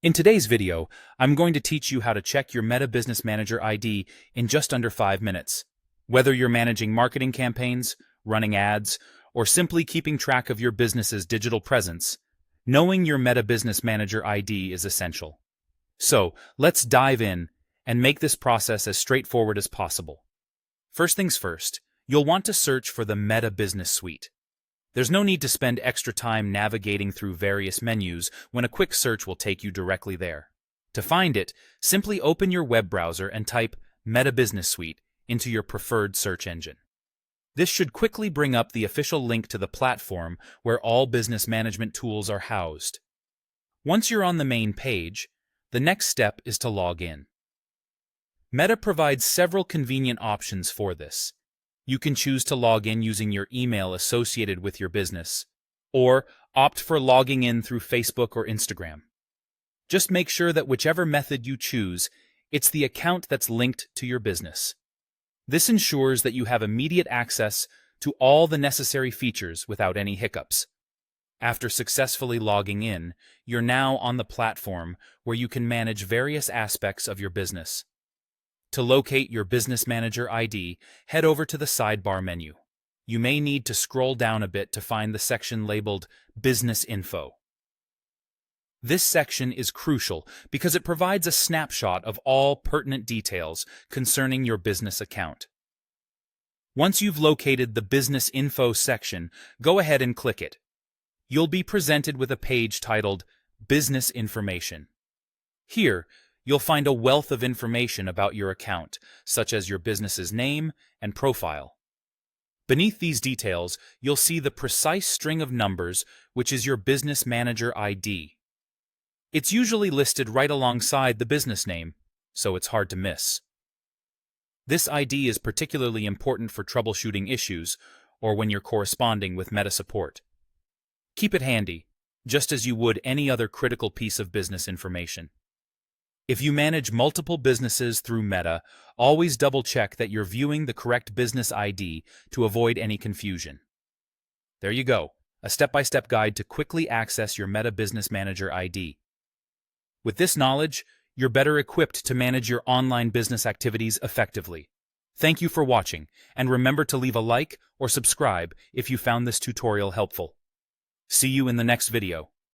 In today's video, I'm going to teach you how to check your Meta Business Manager ID in just under 5 minutes. Whether you're managing marketing campaigns, running ads, or simply keeping track of your business's digital presence, knowing your Meta Business Manager ID is essential. So, let's dive in and make this process as straightforward as possible. First things first, you'll want to search for the Meta Business Suite. There's no need to spend extra time navigating through various menus when a quick search will take you directly there. To find it, simply open your web browser and type Meta Business Suite into your preferred search engine. This should quickly bring up the official link to the platform where all business management tools are housed. Once you're on the main page, the next step is to log in. Meta provides several convenient options for this. You can choose to log in using your email associated with your business, or opt for logging in through Facebook or Instagram. Just make sure that whichever method you choose, it's the account that's linked to your business. This ensures that you have immediate access to all the necessary features without any hiccups. After successfully logging in, you're now on the platform where you can manage various aspects of your business. To locate your Business Manager ID, head over to the sidebar menu. You may need to scroll down a bit to find the section labeled Business Info. This section is crucial because it provides a snapshot of all pertinent details concerning your business account. Once you've located the Business Info section, go ahead and click it. You'll be presented with a page titled Business Information. Here, you'll find a wealth of information about your account, such as your business's name and profile. Beneath these details, you'll see the precise string of numbers, which is your Business Manager ID. It's usually listed right alongside the business name, so it's hard to miss. This ID is particularly important for troubleshooting issues or when you're corresponding with Meta support. Keep it handy, just as you would any other critical piece of business information. If you manage multiple businesses through Meta, always double-check that you're viewing the correct business ID to avoid any confusion. There you go, a step-by-step guide to quickly access your Meta Business Manager ID. With this knowledge, you're better equipped to manage your online business activities effectively. Thank you for watching, and remember to leave a like or subscribe if you found this tutorial helpful. See you in the next video.